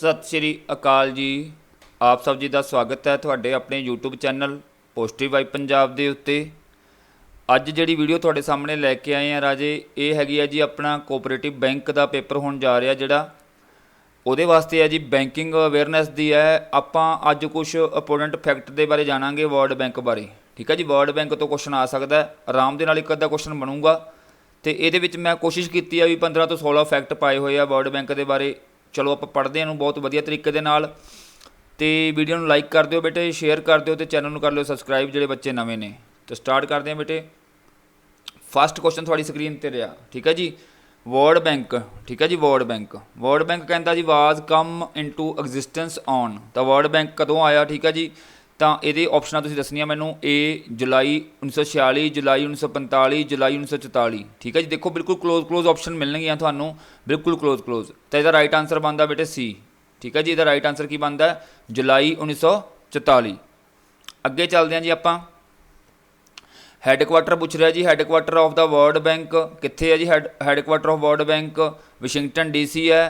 सत श्री अकाल जी। आप सब जी का स्वागत है तुहाडे अपने YouTube channel positive vibe Punjab दे उत्ते। अज जिहड़ी वीडियो तुहाडे सामने लैके आए हैं राजे, ये हैगी है जी अपना कोऑपरेटिव बैंक का पेपर होने जा रहा जिहड़ा ਉਹਦੇ वास्ते है जी बैंकिंग अवेयरनैस दी है। आपां अज कुछ इंपोर्टेंट फैक्ट के बारे जाणांगे वर्ल्ड बैंक बारे। ठीक है जी, वर्ल्ड बैंक तो क्वेश्चन आ सकता है, आराम दे नाल एक अद्धा क्वेश्चन बनूगा। तो ये मैं कोशिश की है भी 15 तो 16 फैक्ट पाए हुए आ वर्ल्ड बैंक के बारे। चलो आप पढ़ते हैं बहुत वधिया तरीके दे नाल। ते वीडियो नूं लाइक कर दिओ बेटे, शेयर कर दिओ ते चैनल नूं कर लिओ सबसक्राइब जिहड़े बच्चे नवे ने। तो स्टार्ट करते हैं बेटे। फस्ट क्वेश्चन थोड़ी स्क्रीन पर रहा, ठीक है जी। वर्ल्ड बैंक, ठीक है जी। वर्ल्ड बैंक कहता जी was come into existence on. तो वर्ल्ड बैंक कदों आया, ठीक है जी। तो ये ऑप्शन तुसीं दसनिया मैनू। ए जुलाई 1946, जुलाई 1945, जुलाई 1944। ठीक है जी। देखो बिल्कुल क्लोज ऑप्शन मिलणगियां तुहानूं, बिल्कुल क्लोज। तो इसका राइट आंसर बनता बेटे सी। ठीक है जी, इसका राइट आंसर की बनता है जुलाई 1944। अगे चलते हैं जी आपां। हैडकुआटर पूछ रहा जी, headquarter of the World Bank कित्थे है जी। Headquarter of World Bank Washington DC है,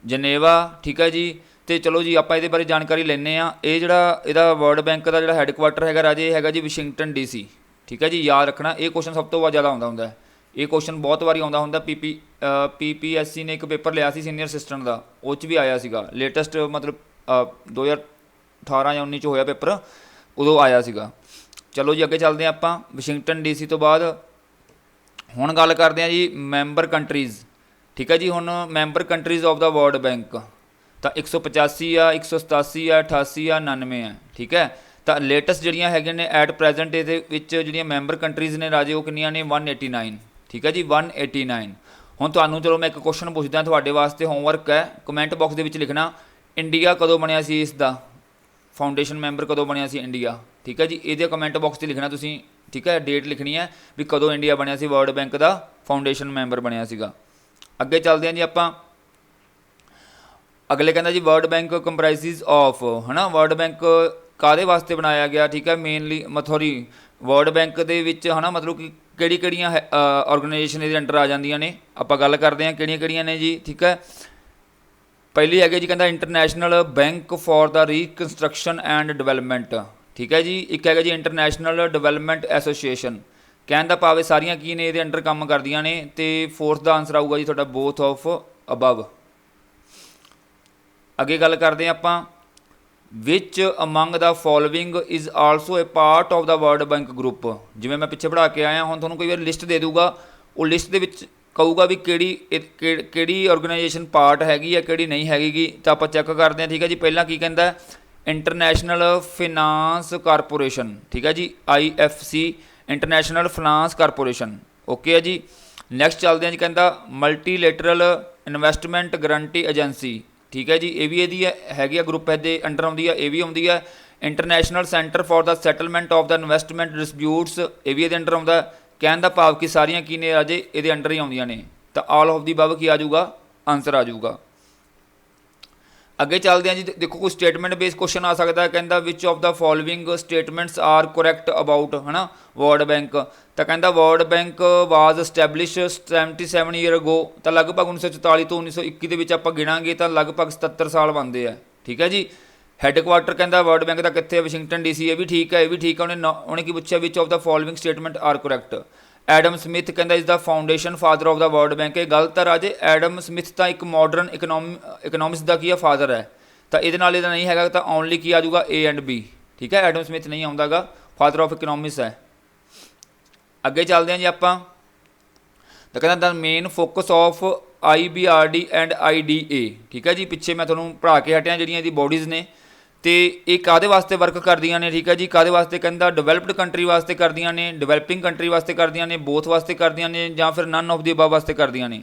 जनेवा। ठीक है जी। तो चलो जी आप ये बारे जानकारी लेने। ये जोड़ा इहदा वर्ल्ड बैंक का जो हैडकुआटर है राजे है जी वाशिंगटन DC। ठीक है जी, याद रखना ये क्वेश्चन सब तो ज़्यादा आता होंगे। ये क्वेश्चन बहुत बारी आता होंगे। PPSC ने एक पेपर लिया सीनियर असिस्टेंट का, उस भी आया सीगा लेटेस्ट, मतलब 2018 या 19 होया पेपर, उदों आया सीगा। चलो जी अगे चलते हैं आप। वाशिंगटन DC तो बाद हुण गल करते हैं जी मैंबर कंट्रीज़। ठीक है जी, हुण member countries of the World bank तो 185 आ, 187 आ, 88 आ, 99 है। ठीक है। तो लेटेस्ट जड़ियाँ है ने एट प्रैजेंट ये मैंबर कंट्रीज़ ने राजे वो किनियां ने 189। ठीक है जी, 189। हुण तुहानूं चलो मैं एक क्वेश्चन पुछदा तुहाडे वास्ते, होमवर्क है, कमेंट बॉक्स दे विच लिखना इंडिया कदों बनिया सी, इसका फाउंडेशन मैंबर कदों बनिया सी इंडिया। ठीक है जी, ये कमेंट बॉक्स से लिखना तुसीं। ठीक है, डेट लिखनी है भी कदों इंडिया बनिया सी वर्ल्ड बैंक का फाउंडेशन मैंबर बनिया सीगा। अगे चलते हैं जी आपां। अगले कहता जी वर्ल्ड बैंक कंप्राइजिज ऑफ, है ना, वर्ल्ड बैंक कादे वास्ते बनाया गया। ठीक है, मेनली सॉरी वर्ल्ड बैंक दे विच है ना, मतलब कि किहड़ी-किहड़ियां ऑर्गेनाइजेशन इहदे अंडर आ जांदियां ने। आपां गल करते हैं किहड़ियां-किहड़ियां ने जी। ठीक है, पहली है जी कहता International Bank for the Reconstruction and Development. ठीक है जी। एक है जी इंटरनैशनल डिवेलपमेंट एसोसीएशन। कहने का भाव सारियां की ने ये अंडर काम करदियां ने। तो फोर्थ का आंसर आऊगा जी थोड़ा बोथ ऑफ अबव। अगे गल करते हैं आपां। Which among the following is also A part of the World Bank group. जिवें मैं पिछे पढ़ा के आया, हुण तुहानूं कई बार लिस्ट दे दूगा, वो लिस्ट दे विच कहूगा भी किहड़ी ऑर्गेनाइजेशन पार्ट हैगी है, किहड़ी नहीं हैगी। तो आप चैक करते हैं। ठीक है जी, पहला की कहता है इंटरनैशनल फिनांस कारपोरेशन। ठीक है जी, IFC, international finance corporation. Okay है जी। नैक्सट चलते हैं जी, कहता मल्टीलेटरल इन्वेस्टमेंट गारंटी एजेंसी। ठीक है जी, ये भी यदि हैगी ग्रुप है अंडर आउंदी है, ये भी आउंदी है। International centre for the settlement of the investment disputes, ये भी ये अंडर आउंदा। कहने का भाव कि सारियां की ने राजे ये अंडर ही आउंदियां ने। तो ऑल ऑफ दी अबव की आ जाऊगा, आंसर आ जाऊगा। अगे चलते हैं जी। देखो कोई स्टेटमेंट बेस्ड क्वेश्चन आ सकता है। कहता which of the following statements are correct about, है ना, वर्ल्ड बैंक। तो कहता world bank was establish 77 year ago. तो लगभग 1944 तो 1921 के आप गिणांगे तो लगभग 77 साल बनते हैं। ठीक है जी। हैडकुआटर कहता वर्ल्ड बैंक का कितने, वाशिंगटन DC। ये भी ठीक है, ये भी ठीक है। उन्हें की पूछा which of the following statement are correct. Adam Smith कहता is the foundation father of the World Bank. ये गलत है राजे। एडम स्मिथ तो एक मॉडर्न इकनॉमिक्स का की है फादर है। तो ये नहीं है तो ओनली की आ जाऊगा A एंड B। ठीक है, एडम स्मिथ नहीं आता गा, फादर ऑफ इकनॉमिक्स है। अगे चलते हैं जी आपां। तो कहता the main focus of IBRD and IDA। ठीक है जी, पिछे मैं थोड़ा पढ़ा के हटिया जिहड़ियां बॉडीज़ ने। तो ये कादे वास्ते वर्क करदियां ने। ठीक है जी, कादे वास्ते कहता डिवेलप्ड कंट्री वास्ते करदियां ने, डिवेलपिंग कंट्री वास्ते करदियां ने, बोथ वास्ते करदियां ने, या फिर नन ऑफ दी अबव वास्ते करदियां ने।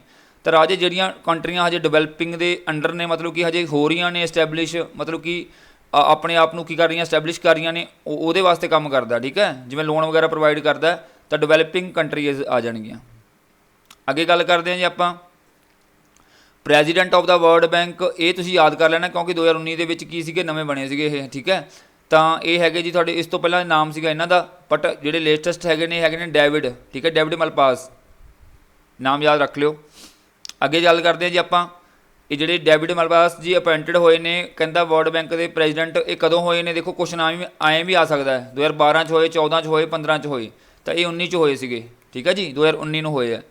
तो राजे जिहड़ियां कंट्रियां हजे डिवेलपिंग के अंडर ने, मतलब कि हजे हो रही ने एस्टैबलिश, मतलब कि अपने आप को की कर रही एस्टैबलिश कर रही ने, वो वास्ते काम करता। ठीक है, जिवें लोन वगैरह प्रोवाइड करता है तो डिवेलपिंग कंट्रीज आ जाएगियाँ। अगे गल करते हैं जी आपां president of the World Bank. ये तुसीं याद कर लेना क्योंकि 2019 के की सीगे नवे बने सीगे ये। ठीक है, तो ये है जी थोड़े इस तो पहला नाम सीगा इन्हां दा, बट जिहड़े लेटेस्ट है ने डेविड। ठीक है, डेविड मलपास नाम याद रख लियो। अगे गल करते हैं जी आपां ਇਹ ਜਿਹੜੇ ਡੇਵਿਡ ਮਲਪਾਸ ਜੀ ਅਪਾਇੰਟਡ ਹੋਏ ਨੇ ਕਹਿੰਦਾ ਵਰਲਡ ਬੈਂਕ ਦੇ ਪ੍ਰੈਜ਼ੀਡੈਂਟ, ਇਹ ਕਦੋਂ ਹੋਏ ਨੇ? ਦੇਖੋ ਕੁਐਸਚਨ ਆਏ ਵੀ ਆ ਸਕਦਾ ਹੈ 2012 'ਚ ਹੋਏ, 14 'ਚ ਹੋਏ, 15 'ਚ ਹੋਏ, ਤਾਂ ਇਹ 19 'ਚ ਹੋਏ ਸੀਗੇ। ਠੀਕ ਹੈ ਜੀ, 2019 ਨੂੰ ਹੋਏ ਆ।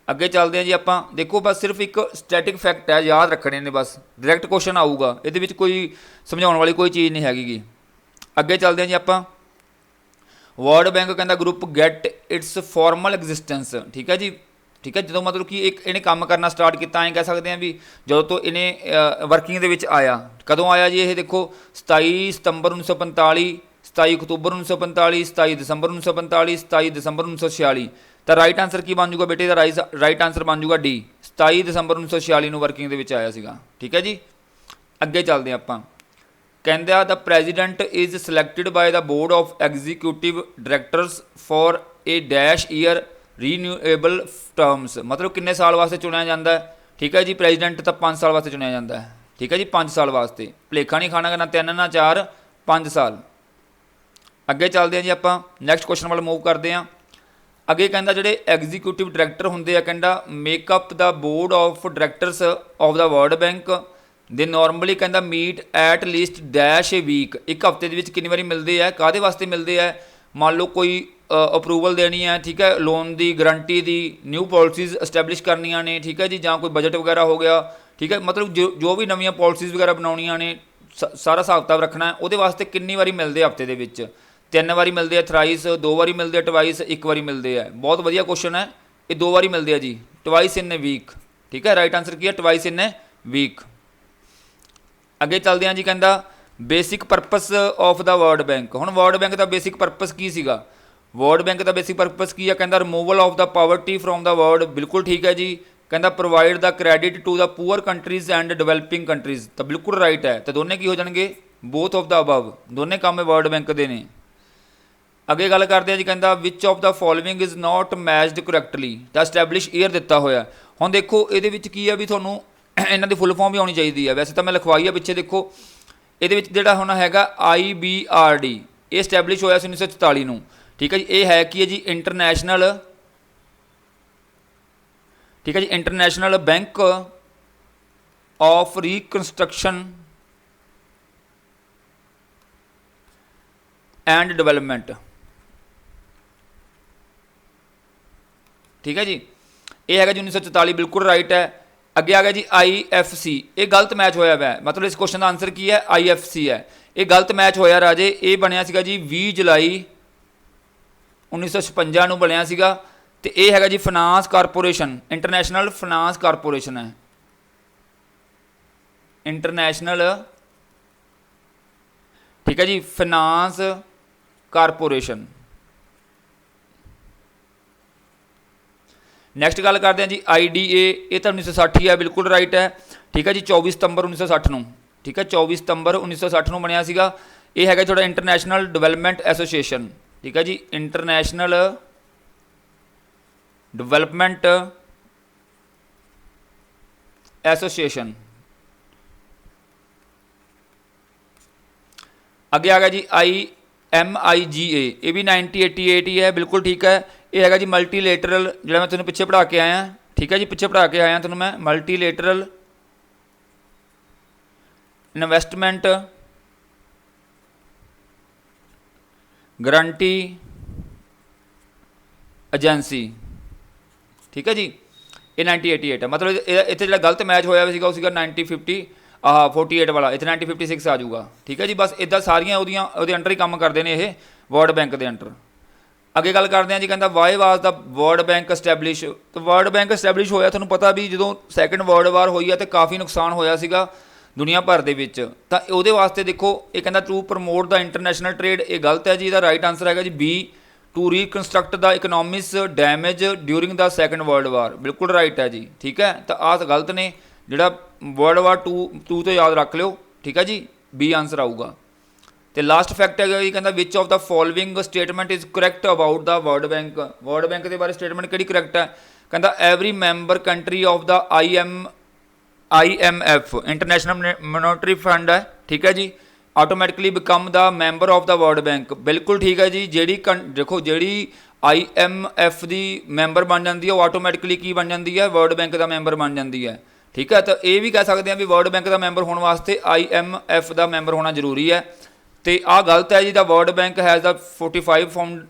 ਅੱਗੇ ਚੱਲਦੇ ਹਾਂ ਜੀ ਆਪਾਂ। ਦੇਖੋ ਬਸ ਸਿਰਫ ਇੱਕ ਸਟੈਟਿਕ ਫੈਕਟ ਹੈ, ਯਾਦ ਰੱਖਣੇ ਨੇ ਬਸ, ਡਾਇਰੈਕਟ ਕੁਐਸਚਨ ਆਊਗਾ, ਇਹਦੇ ਵਿੱਚ ਕੋਈ ਸਮਝਾਉਣ ਵਾਲੀ ਕੋਈ ਚੀਜ਼ ਨਹੀਂ ਹੈਗੀ ਗੀ। ਅੱਗੇ ਚੱਲਦੇ ਹਾਂ ਜੀ ਆਪਾਂ। ਵਰਲਡ ਬੈਂਕ ਕਹਿੰਦਾ group get it's formal existence. ਠੀਕ ਹੈ ਜੀ, ਠੀਕ ਹੈ, ਜਦੋਂ ਮਤਲਬ ਕਿ ਇੱਕ ਇਹਨੇ ਕੰਮ ਕਰਨਾ ਸਟਾਰਟ ਕੀਤਾ, ਐਂ ਕਹਿ ਸਕਦੇ ਹਾਂ ਵੀ ਜਦੋਂ ਤੋਂ ਇਹਨੇ ਵਰਕਿੰਗ ਦੇ ਵਿੱਚ ਆਇਆ। ਕਦੋਂ ਆਇਆ ਜੀ ਇਹ? ਦੇਖੋ 27 ਸਤੰਬਰ 1945, 27 ਅਕਤੂਬਰ 1945, 27 ਦਸੰਬਰ 1945, 27 ਦਸੰਬਰ 1946। ਤਾਂ ਰਾਈਟ ਆਂਸਰ ਕੀ ਬਣ ਜੂਗਾ ਬੇਟੇ ਦਾ? ਰਾਈਟ ਆਂਸਰ ਬਣ ਜੂਗਾ ਡੀ, 27 ਦਸੰਬਰ 1946 ਨੂੰ ਵਰਕਿੰਗ ਦੇ ਵਿੱਚ ਆਇਆ ਸੀਗਾ। ਠੀਕ ਹੈ ਜੀ, ਅੱਗੇ ਚੱਲਦੇ ਹਾਂ ਆਪਾਂ। ਕਹਿੰਦਾ ਦਾ president is selected by the board of executive directors for a dash year renewable terms. ਮਤਲਬ ਕਿੰਨੇ ਸਾਲ ਵਾਸਤੇ ਚੁਣਿਆ ਜਾਂਦਾ ਹੈ? ਠੀਕ ਹੈ ਜੀ, ਪ੍ਰੈਜ਼ੀਡੈਂਟ ਤਾਂ 5 ਸਾਲ ਵਾਸਤੇ ਚੁਣਿਆ ਜਾਂਦਾ ਹੈ। ਠੀਕ ਹੈ ਜੀ, 5 ਸਾਲ ਵਾਸਤੇ, ਭੁਲੇਖਾ ਨਹੀਂ ਖਾਣਾ, ਨਾ 3 ਨਾ 4, 5 ਸਾਲ। ਅੱਗੇ ਚੱਲਦੇ ਹਾਂ ਜੀ ਆਪਾਂ, ਨੈਕਸਟ ਕੁਐਸਚਨ ਵੱਲ ਮੂਵ ਕਰਦੇ ਹਾਂ। ਅੱਗੇ ਕਹਿੰਦਾ ਜਿਹੜੇ ਐਗਜ਼ੀਕਿਊਟਿਵ ਡਾਇਰੈਕਟਰ ਹੁੰਦੇ ਆ, ਕਹਿੰਦਾ make up the board of directors of the world bank ਦੇ ਨੋਰਮਲੀ ਕਹਿੰਦਾ meet at least dash a week. ਇੱਕ ਹਫ਼ਤੇ ਦੇ ਵਿੱਚ ਕਿੰਨੀ ਵਾਰੀ ਮਿਲਦੇ ਆ? ਕਾਹਦੇ ਵਾਸਤੇ ਮਿਲਦੇ ਆ? ਮੰਨ ਲਓ ਕੋਈ ਅਪਰੂਵਲ ਦੇਣੀ ਹੈ, ਠੀਕ ਹੈ, ਲੋਨ ਦੀ, ਗਰੰਟੀ ਦੀ, ਨਿਊ ਪੋਲਿਸੀਜ਼ ਐਸਟੈਬਲਿਸ਼ ਕਰਨੀਆਂ ਨੇ, ਠੀਕ ਹੈ ਜੀ, ਜਾਂ ਕੋਈ ਬਜਟ ਵਗੈਰਾ ਹੋ ਗਿਆ, ਠੀਕ ਹੈ, ਮਤਲਬ ਜੋ ਵੀ ਨਵੀਆਂ ਪੋਲਿਸੀਜ਼ ਵਗੈਰਾ ਬਣਾਉਣੀਆਂ ਨੇ, ਸਾਰਾ ਹਿਸਾਬ ਕਿਤਾਬ ਰੱਖਣਾ, ਉਹਦੇ ਵਾਸਤੇ ਕਿੰਨੀ ਵਾਰੀ ਮਿਲਦੇ ਹਫ਼ਤੇ ਦੇ ਵਿੱਚ? 3 ਵਾਰੀ ਮਿਲਦੇ ਆ ਥਰਾਈਸ, 2 ਵਾਰੀ ਮਿਲਦੇ ਆ ਟਵਾਈਸ, 1 ਵਾਰੀ ਮਿਲਦੇ ਆ। ਬਹੁਤ ਵਧੀਆ ਕੁਐਸਚਨ ਹੈ, ਇਹ 2 ਵਾਰੀ ਮਿਲਦੇ ਆ ਜੀ, ਟਵਾਈਸ ਇਨ ਏ ਵੀਕ। ਠੀਕ ਹੈ, ਰਾਈਟ ਆਂਸਰ ਕੀ ਹੈ? Twice in a week. ਅੱਗੇ ਚੱਲਦੇ ਹਾਂ ਜੀ। ਕਹਿੰਦਾ basic purpose of the world bank. ਹੁਣ ਵਰਲਡ ਬੈਂਕ ਦਾ ਬੇਸਿਕ ਪਰਪਸ ਕੀ ਸੀਗਾ? ਵਰਲਡ ਬੈਂਕ ਦਾ ਬੇਸਿਕ ਪਰਪਸ ਕੀ ਹੈ? ਕਹਿੰਦਾ removal of the poverty from the world. ਬਿਲਕੁਲ ਠੀਕ ਹੈ ਜੀ। ਕਹਿੰਦਾ provide the credit to the poor countries and developing countries. ਤਾਂ ਬਿਲਕੁਲ ਰਾਈਟ ਹੈ, ਤਾਂ ਦੋਨੇ ਕੀ ਹੋ ਜਾਣਗੇ? ਬੋਥ ਆਫ ਦਾ ਅਬਵ, ਦੋਨੇ ਕੰਮ ਵਰਲਡ ਬੈਂਕ ਦੇ ਨੇ। ਅੱਗੇ ਗੱਲ ਕਰਦੇ ਆ ਜੀ। ਕਹਿੰਦਾ which of the following is not matched correctly. ਤਾਂ ਐਸਟੈਬਲਿਸ਼ ਈਅਰ ਦਿੱਤਾ ਹੋਇਆ। ਹੁਣ ਦੇਖੋ ਇਹਦੇ ਵਿੱਚ ਕੀ ਹੈ ਵੀ ਤੁਹਾਨੂੰ ਇਹਨਾਂ ਦੀ ਫੁੱਲ ਫਾਰਮ ਵੀ ਆਉਣੀ ਚਾਹੀਦੀ ਹੈ, ਵੈਸੇ ਤਾਂ ਮੈਂ ਲਿਖਵਾਈ ਆ ਪਿੱਛੇ। ਦੇਖੋ ਇਹਦੇ ਵਿੱਚ ਜਿਹੜਾ ਹੁਣ ਹੈਗਾ IBRD, ਇਹ ਐਸਟੈਬਲਿਸ਼ ਹੋਇਆ ਸੀ 1944 ਨੂੰ। ਠੀਕ ਹੈ ਜੀ, ਇਹ ਹੈ ਕੀ ਹੈ ਜੀ? ਇੰਟਰਨੈਸ਼ਨਲ, ਠੀਕ ਹੈ ਜੀ, International Bank of Reconstruction and Development. ਠੀਕ ਹੈ ਜੀ, ਇਹ ਹੈਗਾ ਜੀ 1944, ਬਿਲਕੁਲ ਰਾਈਟ ਹੈ। ਅੱਗੇ ਆ ਗਿਆ ਜੀ IFC। ਇਹ ਗਲਤ ਮੈਚ ਹੋਇਆ ਵੈ, ਮਤਲਬ ਇਸ ਕੁਐਸਚਨ ਦਾ ਆਂਸਰ ਕੀ ਹੈ? IFC ਹੈ। ਇਹ ਗਲਤ ਮੈਚ ਹੋਇਆ ਰਾਜੇ। ਇਹ ਬਣਿਆ ਸੀਗਾ ਜੀ 20 ਜੁਲਾਈ 1956 ਨੂੰ ਬਣਿਆ ਸੀਗਾ, ਤੇ ਇਹ ਹੈਗਾ ਜੀ finance corporation, international finance corporation ਹੈ, ਇੰਟਰਨੈਸ਼ਨਲ, ਠੀਕ ਹੈ ਜੀ, ਫਾਈਨਾਂਸ ਕਾਰਪੋਰੇਸ਼ਨ। ਨੈਕਸਟ ਗੱਲ ਕਰਦੇ ਹਾਂ ਜੀ IDA। ਇਹ ਤਾਂ 1960 ਹੈ, ਬਿਲਕੁਲ ਰਾਈਟ ਹੈ। ਠੀਕ ਹੈ ਜੀ, 24 ਸਤੰਬਰ 1960 ਨੂੰ। ਠੀਕ ਹੈ, 24 ਸਤੰਬਰ 1960 ਨੂੰ ਬਣਿਆ ਸੀਗਾ। ਇਹ ਹੈਗਾ ਤੁਹਾਡਾ ਇੰਟਰਨੈਸ਼ਨਲ ਡਿਵੈਲਪਮੈਂਟ ਐਸੋਸੀਏਸ਼ਨ। ਠੀਕ ਹੈ ਜੀ, ਇੰਟਰਨੈਸ਼ਨਲ ਡਿਵੈਲਪਮੈਂਟ ਐਸੋਸੀਏਸ਼ਨ। ਅੱਗੇ ਆ ਗਿਆ ਜੀ IMIGA। ਇਹ ਵੀ 1988 ਹੀ ਹੈ, ਬਿਲਕੁਲ ਠੀਕ ਹੈ। ਇਹ ਹੈਗਾ ਜੀ ਮਲਟੀਲੇਟਰਲ, ਜਿਹੜਾ ਮੈਂ ਤੁਹਾਨੂੰ ਪਿੱਛੇ ਪੜ੍ਹਾ ਕੇ ਆਇਆ। ਠੀਕ ਹੈ ਜੀ, ਪਿੱਛੇ ਪੜ੍ਹਾ ਕੇ ਆਇਆ ਤੁਹਾਨੂੰ ਮੈਂ, ਮਲਟੀਲੇਟਰਲ ਇਨਵੈਸਟਮੈਂਟ ਗਰੰਟੀ ਏਜੰਸੀ। ਠੀਕ ਹੈ ਜੀ, ਇਹ 1988 ਹੈ। ਮਤਲਬ ਇੱਥੇ ਜਿਹੜਾ ਗਲਤ ਮੈਚ ਹੋਇਆ ਸੀਗਾ ਉਹ ਸੀਗਾ 48 ਵਾਲਾ, ਇੱਥੇ 1956 ਆ ਜਾਊਗਾ। ਠੀਕ ਹੈ ਜੀ, ਬਸ ਇੱਦਾਂ ਸਾਰੀਆਂ ਉਹਦੇ ਅੰਡਰ ਹੀ ਕੰਮ ਕਰਦੇ ਨੇ ਇਹ, ਵਰਲਡ ਬੈਂਕ ਦੇ ਅੰਡਰ। ਅੱਗੇ ਗੱਲ ਕਰਦੇ ਹਾਂ ਜੀ। ਕਹਿੰਦਾ ਵਾਈ ਵਾਜ਼ ਦਾ ਵਰਲਡ ਬੈਂਕ ਐਸਟੈਬਲਿਸ਼। ਤਾਂ ਵਰਲਡ ਬੈਂਕ ਐਸਟੈਬਲਿਸ਼ ਹੋਇਆ, ਤੁਹਾਨੂੰ ਪਤਾ ਵੀ ਜਦੋਂ ਸੈਕਿੰਡ ਵਰਲਡ ਵਾਰ ਹੋਈ ਹੈ ਤਾਂ ਕਾਫੀ ਨੁਕਸਾਨ ਹੋਇਆ ਸੀਗਾ ਦੁਨੀਆ ਭਰ ਦੇ ਵਿੱਚ। ਤਾਂ ਉਹਦੇ ਵਾਸਤੇ ਦੇਖੋ ਇਹ ਕਹਿੰਦਾ to promote the international trade. ਇਹ ਗਲਤ ਹੈ ਜੀ, ਇਹਦਾ ਰਾਈਟ ਆਂਸਰ ਹੈਗਾ ਜੀ B, to reconstruct the economics damage during the Second World War. ਬਿਲਕੁਲ ਰਾਈਟ ਹੈ ਜੀ। ਠੀਕ ਹੈ, ਤਾਂ ਆਹ ਗਲਤ ਨੇ, ਜਿਹੜਾ ਵਰਲਡ ਵਾਰ 2 ਤੋਂ ਯਾਦ ਰੱਖ ਲਿਓ। ਠੀਕ ਹੈ ਜੀ, B ਆਂਸਰ ਆਊਗਾ। ਤੇ ਲਾਸਟ ਫੈਕਟ ਹੈਗਾ ਜੀ। ਕਹਿੰਦਾ which of the following statement is correct about the world Bank. World bank ਦੇ ਬਾਰੇ ਸਟੇਟਮੈਂਟ ਕਿਹੜੀ ਕਰੈਕਟ ਹੈ? ਕਹਿੰਦਾ every member country of the IMF International Monetary Fund ਹੈ। ਠੀਕ ਹੈ ਜੀ, automatically become the member of the world Bank. ਬਿਲਕੁਲ ਠੀਕ ਹੈ ਜੀ। ਦੇਖੋ ਜਿਹੜੀ IMF ਦੀ ਮੈਂਬਰ ਬਣ ਜਾਂਦੀ ਹੈ ਉਹ ਆਟੋਮੈਟਿਕਲੀ ਕੀ ਬਣ ਜਾਂਦੀ ਹੈ? ਵਰਲਡ ਬੈਂਕ ਦਾ ਮੈਂਬਰ ਬਣ ਜਾਂਦੀ ਹੈ। ठीक है। तो ये भी कह सकते हैं भी वर्ल्ड बैंक का मैंबर होने वास्ते IMF का मैंबर होना जरूरी है। तो आ गलत है जी, the World Bank has the 45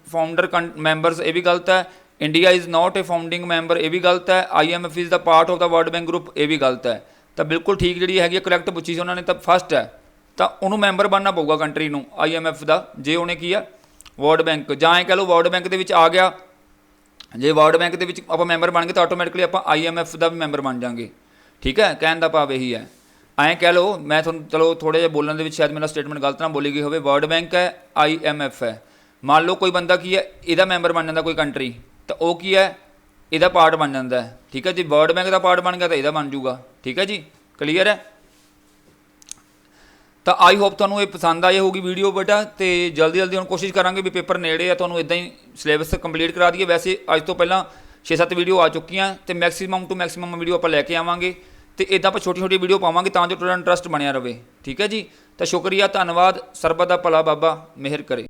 founder members, ये भी गलत है। India is not a founding member, ये भी गलत है। IMF is the part of the World Bank Group, ये भी गलत है। तो बिल्कुल ठीक जी हैगी करैक्ट पूछी से उन्होंने, तो फस्ट है तो उन्होंने मैंबर बनना पऊगा कंट्री को IMF का, जे उन्हें की है वर्ल्ड बैंक, जां कह लो वर्ल्ड बैंक के आ गया, जे वर्ल्ड बैंक के आप मैंबर बन गए तो आटोमैटिकली आप IMF का भी मैंबर बन जाएंगे। ठीक है, कहने का भाव यही है। ऐ कह लो, मैं थोड़ा चलो थोड़े जे बोलने के शायद मेरा स्टेटमेंट गलत ना बोली गई हो, वर्ल्ड बैंक है IMF है। मान लो कोई बंदा की है यदा मैंबर बन जाता कोई कंट्री, तो वह की है यदा पार्ट बन जाता है। ठीक है जी, वर्ल्ड बैंक का पार्ट बन गया तो यदा बन जूगा। ठीक है जी, क्लीयर है। तो आई होप तुहानूं ये पसंद आई होगी वीडियो बेटा, तो जल्दी जल्दी हम कोशिश करांगे भी पेपर नेड़े है तुहानूं इदां ही सिलेबस कंप्लीट करा दिए। वैसे अज तो पहला 6-7 वीडियो आ चुकी हैं, तो मैक्सीमम टू मैक्सीमम वीडियो आप लैके आवांगे, तो इदां आप छोटी छोटी वीडियो पावांगे तां जो तुहाडा इंटरस्ट बनिया रहे। ठीक है जी, तो शुक्रिया, धन्नवाद। सरबत दा भला बाबा मेहर करे।